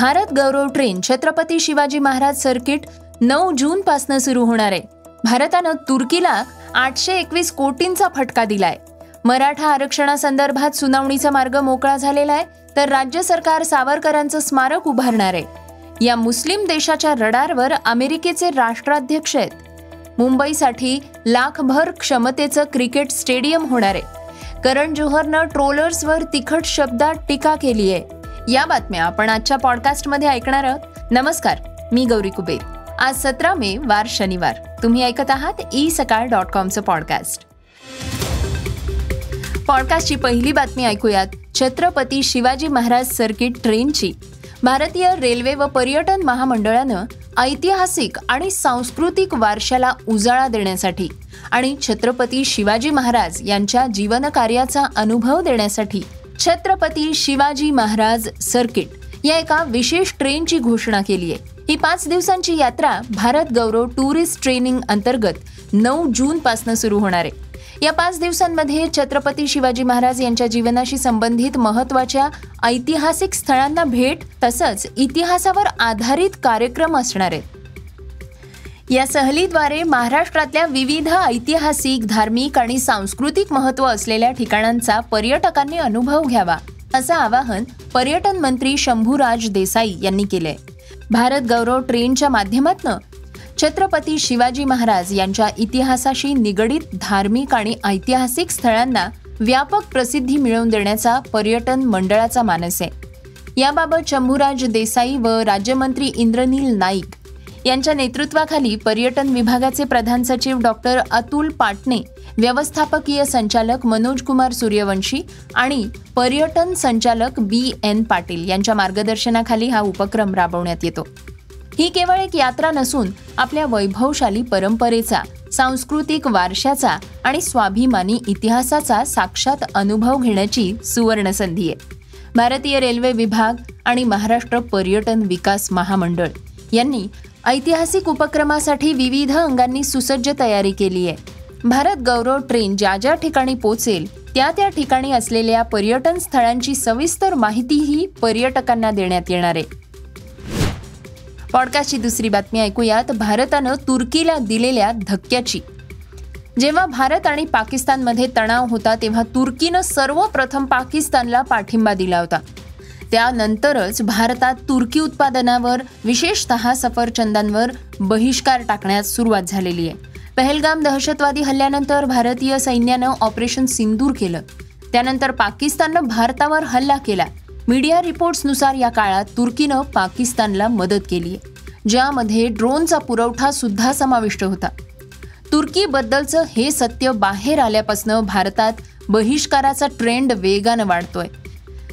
भारत गौरव train Chhatrapati Shivaji Maharaj circuit 9 जून पासून सुरू होणार आहे. भारतानं तुर्कीला 821 कोटींचा फटका दिलाय. मराठा आरक्षणासंदर्भात सुनावणीचा मार्ग मोकळा झालेला आहे, तर राज्य सरकार सावरकरांचं स्मारक उभारणार आहे. या मुस्लिम देशाच्या रडारवर अमेरिकेचे राष्ट्राध्यक्ष आहेत. मुंबईसाठी लाखभर क्षमतेचं क्रिकेट स्टेडियम होणार आहे. करण जोहरनं ट्रोलर्सवर तिखट शब्दात टीका केली आहे. या बातम्या आपण आजच्या पॉडकास्टमध्ये ऐकणार आहोत. नमस्कार, मी गौरी कुबेर. आज 17 मे वार शनिवार. तुम्ही ऐकत आहात isakal.comचं पॉडकास्ट. पॉडकास्टची पहिली बातमी ऐकूयात. छत्रपती शिवाजी महाराज सर्किट ट्रेनची. भारतीय रेल्वे व पर्यटन महामंडळानं ऐतिहासिक आणि सांस्कृतिक वारशाला उजाळा देण्यासाठी आणि छत्रपती शिवाजी महाराज यांच्या जीवनकार्याचा अनुभव देण्यासाठी छत्रपती शिवाजी महाराज सर्किट या एका विशेष ट्रेनची घोषणा केली आहे. ही 5 दिवसांची यात्रा भारत गौरव टुरिस्ट ट्रेनिंग अंतर्गत 9 जून पासून सुरू होणार आहे. या 5 दिवसांमध्ये छत्रपती शिवाजी महाराज यांच्या जीवनाशी संबंधित महत्त्वाच्या ऐतिहासिक स्थळांना भेट तसंच इतिहासावर आधारित कार्यक्रम असणार आहेत. या सहलीद्वारे महाराष्ट्रातल्या विविध ऐतिहासिक, धार्मिक आणि सांस्कृतिक महत्त्व असलेल्या ठिकाणांचा पर्यटकांनी अनुभव घ्यावा, असं आवाहन पर्यटन मंत्री शंभूराज देसाई यांनी केलंय. भारत गौरव ट्रेनच्या माध्यमातून छत्रपती शिवाजी महाराज यांच्या इतिहासाशी निगडीत धार्मिक आणि ऐतिहासिक स्थळांना व्यापक प्रसिद्धी मिळवून देण्याचा पर्यटन मंडळाचा मानस आहे. याबाबत शंभूराज देसाई व राज्यमंत्री इंद्रनील नाईक यांच्या नेतृत्वाखाली पर्यटन विभागाचे प्रधान सचिव डॉक्टर अतुल पाटणे, व्यवस्थापकीय संचालक मनोज कुमार सूर्यवंशी आणि पर्यटन संचालक BN पाटील यांच्या मार्गदर्शनाखाली हा उपक्रम राबवण्यात येतो. ही केवळ एक यात्रा नसून आपल्या वैभवशाली परंपरेचा, सांस्कृतिक वारशाचा आणि स्वाभिमानी इतिहासाचा साक्षात अनुभव घेण्याची सुवर्ण संधी आहे. भारतीय रेल्वे विभाग आणि महाराष्ट्र पर्यटन विकास महामंडळ यांनी ऐतिहासिक उपक्रमासाठी विविध अंगांनी सुसज्ज तयारी केली आहे. भारत गौरव ट्रेन ज्या ज्या ठिकाणी पोहोचेल त्या ठिकाणी असलेल्या पर्यटन स्थळांची सविस्तर माहितीही पर्यटकांना देण्यात येणार आहे. पॉडकास्टची दुसरी बातमी ऐकूयात. भारतानं तुर्कीला दिलेल्या धक्क्याची. जेव्हा भारत आणि पाकिस्तानमध्ये तणाव होता तेव्हा तुर्कीनं सर्वप्रथम पाकिस्तानला पाठिंबा दिला होता. त्यानंतरच भारतात तुर्की उत्पादनावर, विशेषतः सफरचंदांवर बहिष्कार टाकण्यास सुरुवात झालेली आहे. पहलगाम दहशतवादी हल्ल्यानंतर भारतीय सैन्यानं ऑपरेशन सिंदूर केलं. त्यानंतर पाकिस्ताननं भारतावर हल्ला केला. मीडिया रिपोर्ट्सनुसार या काळात तुर्कीनं पाकिस्तानला मदत केली आहे, ज्यामध्ये ड्रोनचा पुरवठा सुद्धा समाविष्ट होता. तुर्कीबद्दलचं हे सत्य बाहेर आल्यापासून भारतात बहिष्काराचा ट्रेंड वेगानं वाढतोय.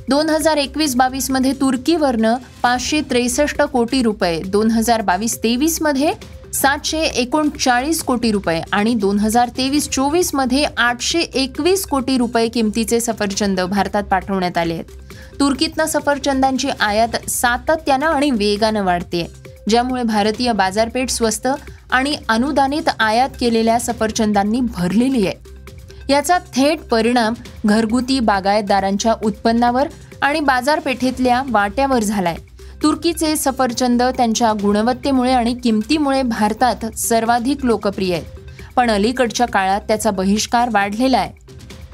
2021-22 मध्ये तुर्कीवरनं 563 कोटी रुपये, 2022-23 मध्ये 739 कोटी रुपये आणि 2023-24 मध्ये 821 कोटी रुपये किमतीचे सफरचंद भारतात पाठवण्यात आले आहेत. तुर्कीतनं सफरचंदांची आयात सातत्यानं आणि वेगानं वाढते, ज्यामुळे भारतीय बाजारपेठ स्वस्त आणि अनुदानित आयात केलेल्या सफरचंदांनी भरलेली आहे. याचा थेट परिणाम घरगुती बागायतदारांच्या उत्पन्नावर आणि बाजारपेठेतल्या वाट्यावर झालाय. तुर्कीचे सफरचंद त्यांच्या गुणवत्तेमुळे आणि किमतीमुळे भारतात सर्वाधिक लोकप्रिय आहेत, पण अलीकडच्या काळात त्याचा बहिष्कार वाढलेला आहे.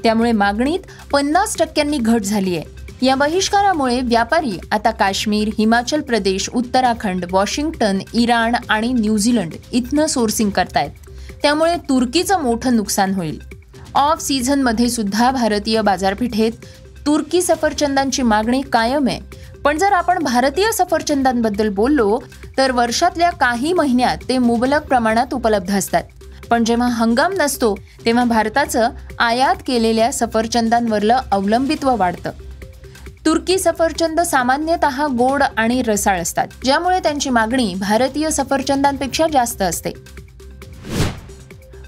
त्यामुळे मागणीत 50% घट झाली आहे. या बहिष्कारामुळे व्यापारी आता काश्मीर, हिमाचल प्रदेश, उत्तराखंड, वॉशिंग्टन, इराण आणि न्यूझीलंड इथनं सोर्सिंग करतायत. त्यामुळे तुर्कीचं मोठं नुकसान होईल. ऑफ सीझनमध्ये सुद्धा भारतीय बाजारपेठेत तुर्की सफरचंदांची मागणी कायम आहे. पण जर आपण भारतीय सफरचंदांबद्दल बोललो तर वर्षातल्या काही महिन्यात ते मुबलक प्रमाणात उपलब्ध असतात. पण जेव्हा हंगाम नसतो तेव्हा भारताचं आयात केलेल्या सफरचंदांवरलं अवलंबित्व वाढतं. तुर्की सफरचंद सामान्यतः गोड आणि रसाळ असतात, ज्यामुळे त्यांची मागणी भारतीय सफरचंदांपेक्षा जास्त असते.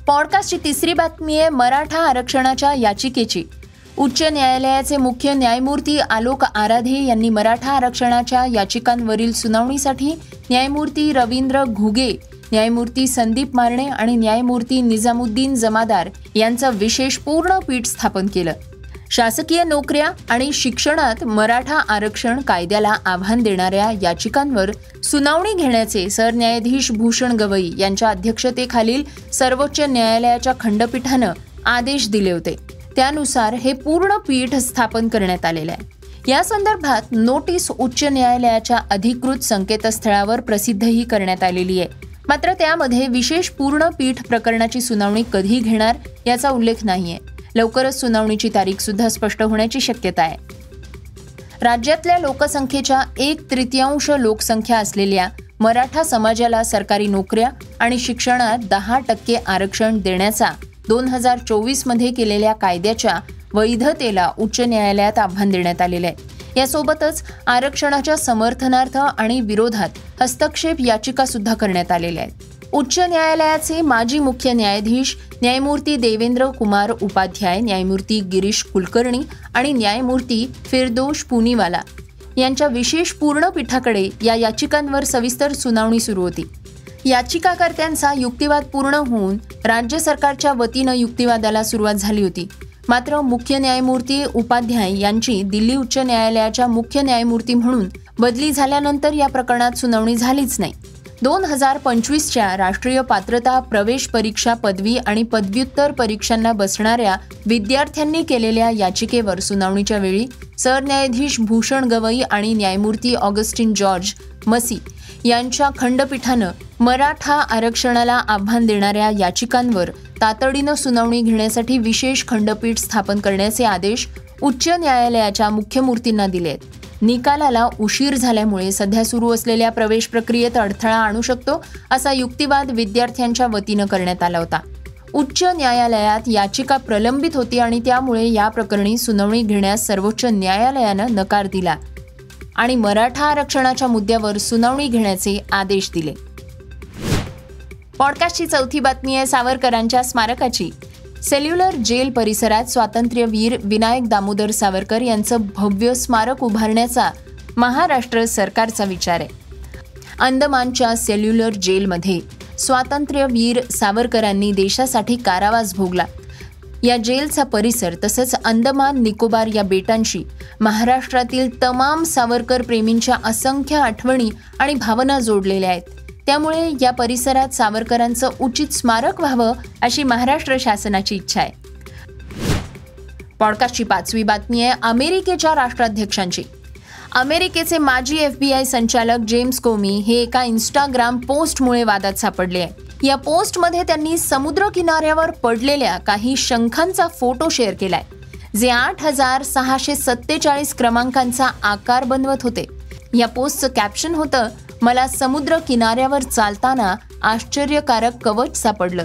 पॉडकास्टची तिसरी बातमी आहे मराठा आरक्षणाच्या याचिकेची. उच्च न्यायालयाचे मुख्य न्यायमूर्ती आलोक आराधे यांनी मराठा आरक्षणाच्या याचिकांवरील सुनावणीसाठी न्यायमूर्ती रवींद्र घुगे, न्यायमूर्ती संदीप मारणे आणि न्यायमूर्ती निजामुद्दीन जमादार यांचं विशेष पूर्ण पीठ स्थापन केलं. शासकीय नोकऱ्या आणि शिक्षणात मराठा आरक्षण कायद्याला आव्हान देणाऱ्या याचिकांवर सुनावणी घेण्याचे सरन्यायाधीश भूषण गवई यांच्या अध्यक्षतेखालील सर्वोच्च न्यायालयाच्या खंडपीठानं आदेश दिले होते. त्यानुसार हे पूर्ण पीठ स्थापन करण्यात आलेले आहे. या संदर्भात नोटीस उच्च न्यायालयाच्या अधिकृत संकेतस्थळावर प्रसिद्धही करण्यात आलेली आहे. मात्र त्यामध्ये विशेष पूर्ण पीठ प्रकरणाची सुनावणी कधी घेणार याचा उल्लेख नाहीये. लवकरच सुनावणीची तारीख सुद्धा स्पष्ट होण्याची शक्यता आहे. राज्यातल्या लोकसंख्येच्या 1/3 लोकसंख्या असलेल्या मराठा समाजाला सरकारी नोकऱ्या आणि शिक्षणात 10% आरक्षण देण्याचा 2024 मध्ये केलेल्या कायद्याच्या वैधतेला उच्च न्यायालयात आव्हान देण्यात आलेले आहे. यासोबतच आरक्षणाच्या समर्थनार्थ आणि विरोधात हस्तक्षेप याचिका सुद्धा करण्यात आलेल्या आहेत. उच्च न्यायालयाचे माजी मुख्य न्यायाधीश न्यायमूर्ती देवेंद्र कुमार उपाध्याय, न्यायमूर्ती गिरीश कुलकर्णी आणि न्यायमूर्ती फिरदोश पुनीवाला यांच्या विशेष पूर्ण पीठाकडे या याचिकांवर सविस्तर सुनावणी सुरू होती. याचिकाकर्त्यांचा युक्तिवाद पूर्ण होऊन राज्य सरकारच्या वतीनं युक्तिवादाला सुरुवात झाली होती. मात्र मुख्य न्यायमूर्ती उपाध्याय यांची दिल्ली उच्च न्यायालयाच्या मुख्य न्यायमूर्ती म्हणून बदली झाल्यानंतर या प्रकरणात सुनावणी झालीच नाही. 2025च्या राष्ट्रीय पात्रता प्रवेश परीक्षा पदवी आणि पदव्युत्तर परीक्षांना बसणाऱ्या विद्यार्थ्यांनी केलेल्या याचिकेवर सुनावणीच्या वेळी सरन्यायाधीश भूषण गवई आणि न्यायमूर्ती ऑगस्टिन जॉर्ज मसी यांच्या खंडपीठानं मराठा आरक्षणाला आव्हान देणाऱ्या याचिकांवर तातडीनं सुनावणी घेण्यासाठी विशेष खंडपीठ स्थापन करण्याचे आदेश उच्च न्यायालयाच्या मुख्यमूर्तींना दिले आहेत. निकालाला उशीर झाल्यामुळे सध्या सुरू असलेल्या प्रवेश प्रक्रियेत अडथळा आणू शकतो असा युक्तिवाद विद्यार्थ्यांच्या वतीनं करण्यात आला होता. उच्च न्यायालयात याचिका प्रलंबित होती आणि त्यामुळे या प्रकरणी सुनावणी घेण्यास सर्वोच्च न्यायालयानं नकार दिला आणि मराठा आरक्षणाच्या मुद्द्यावर सुनावणी घेण्याचे आदेश दिले. पॉडकास्टची चौथी बातमी आहे सावरकरांच्या स्मारकाची. सेल्युलर जेल परिसरात स्वातंत्र्यवीर विनायक दामोदर सावरकर यांचं भव्य स्मारक उभारण्याचा महाराष्ट्र सरकारचा विचार आहे. अंदमानच्या सेल्युलर जेलमध्ये स्वातंत्र्यवीर सावरकरांनी देशासाठी कारावास भोगला. या जेलचा परिसर तसंच अंदमान निकोबार या बेटांशी महाराष्ट्रातील तमाम सावरकर प्रेमींच्या असंख्य आठवणी आणि भावना जोडलेल्या आहेत. त्यामुळे या परिसरात सावरकरांचं उचित स्मारक व्हावं अशी महाराष्ट्र शासनाची इच्छा आहे. पॉडकास्टची 5वी बातमी आहे अमेरिकेच्या राष्ट्राध्यक्षांची. अमेरिकेचे माजी FBI संचालक जेम्स कोमी हे एका इंस्टाग्राम पोस्टमुळे वादात सापडले आहे. या पोस्टमध्ये त्यांनी समुद्र किनाऱ्यावर पडलेल्या काही शंखांचा फोटो शेअर केलाय जे 8647 क्रमांकांचा आकार बनवत होते. या पोस्टचं कॅप्शन होतं, मला समुद्र किनाऱ्यावर चालताना आश्चर्यकारक कवच सापडलं.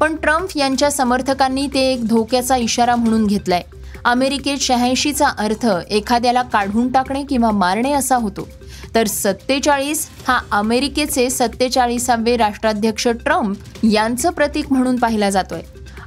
पण ट्रम्प यांच्या समर्थकांनी ते एक धोक्याचा इशारा म्हणून घेतलाय. अमेरिकेत 86चा अर्थ एखाद्याला काढून टाकणे किंवा मारणे असा होतो, तर 47 हा अमेरिकेचे 47वे राष्ट्राध्यक्ष ट्रम्प यांचं प्रतीक म्हणून पाहिला जातोय.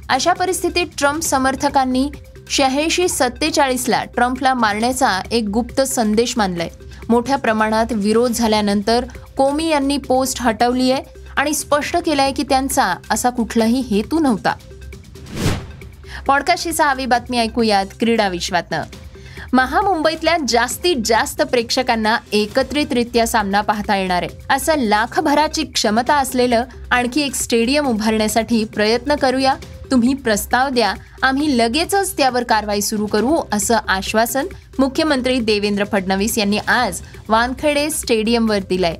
अशा परिस्थितीत ट्रम्प समर्थकांनी 86-47ला ट्रम्पला मारण्याचा एक गुप्त संदेश मानलाय. मोठ्या प्रमाणात विरोध झाल्यानंतर कोमी यांनी पोस्ट हटवली आहे आणि स्पष्ट केलंय की त्यांचा असा कुठलाही हेतू नव्हता. पॉडकास्टची 6वी बातमी ऐकूयात क्रीडा विश्वातनं. महामुंबईतल्या जास्तीत जास्त प्रेक्षकांना एकत्रितरित्या सामना पाहता येणार आहे असं लाखभराची क्षमता असलेलं आणखी एक स्टेडियम उभारण्यासाठी प्रयत्न करूया. तुम्ही प्रस्ताव द्या, आम्ही लगेचच त्यावर कारवाई सुरू करू असं आश्वासन मुख्यमंत्री देवेंद्र फडणवीस यांनी आज वानखेडे स्टेडियमवर दिलंय.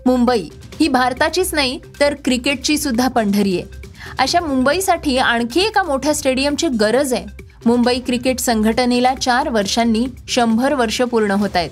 मुंबई ही भारताचीच नाही तर क्रिकेटची सुद्धा पंढरी आहे. अशा मुंबईसाठी आणखी एका मोठ्या स्टेडियमची गरज आहे. मुंबई क्रिकेट संघटनेला 4 वर्षांनी 100 वर्ष पूर्ण होत आहेत.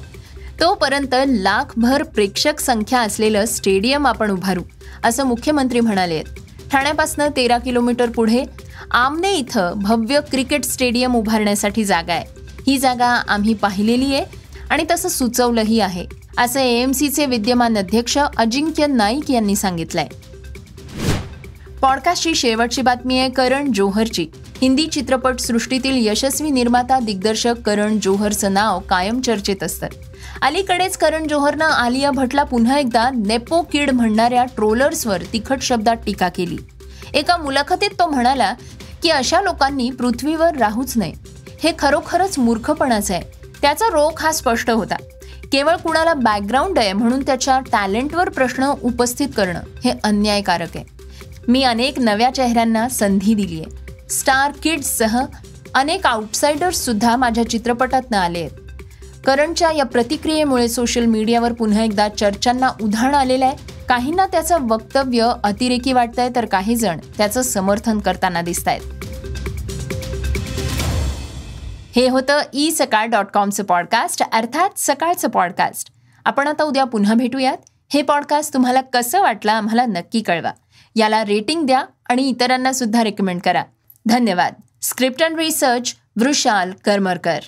तोपर्यंत लाखभर प्रेक्षक संख्या असलेलं स्टेडियम आपण उभारू असं मुख्यमंत्री म्हणाले आहेत. ठाण्यापासून 13 किलोमीटर पुढे आमने इथं भव्य क्रिकेट स्टेडियम उभारण्यासाठी जागा आहे. ही जागा आम्ही पाहिलेली आहे आणि तसं सुचवलंही आहे असं AMCचे विद्यमान अध्यक्ष अजिंक्य नाईक यांनी सांगितलंय. पॉडकास्टची शेवटची बातमी आहे करण जोहरची. हिंदी चित्रपट सृष्टीतील यशस्वी निर्माता दिग्दर्शक करण जोहरचं नाव कायम चर्चेत असतं. अलीकडेच करण जोहरनं आलिया भट्टला पुन्हा एकदा नेपो किड म्हणणाऱ्या ट्रोलर्सवर तिखट शब्दात टीका केली. एका मुलाखतीत तो म्हणाला की अशा लोकांनी पृथ्वीवर राहूच नये. हे खरोखरच मूर्खपणाचं आहे. त्याचा रोख हा स्पष्ट होता. केवळ कुणाला बॅकग्राऊंड आहे म्हणून त्याच्या टॅलेंटवर प्रश्न उपस्थित करणं हे अन्यायकारक आहे. मी अनेक नव्या चेहऱ्यांना संधी दिली आहे. स्टार किड्ससह अनेक आउटसाइडर्स सुद्धा माझ्या चित्रपटातनं आले आहेत. करणच्या या प्रतिक्रियेमुळे सोशल मीडियावर पुन्हा एकदा चर्चांना उधाण आलेलं आहे. काहींना त्याचं वक्तव्य अतिरेकी वाटतंय तर काही जण त्याचं समर्थन करताना दिसत आहेत. हे होतं isakal.comचं पॉडकास्ट, अर्थात सकाळचं पॉडकास्ट. आपण आता उद्या पुन्हा भेटूयात. हे पॉडकास्ट तुम्हाला कसं वाटलं आम्हाला नक्की कळवा. याला रेटिंग द्या आणि इतरांना सुद्धा रेकमेंड करा. धन्यवाद. Script and research Vrushal Karmarkar.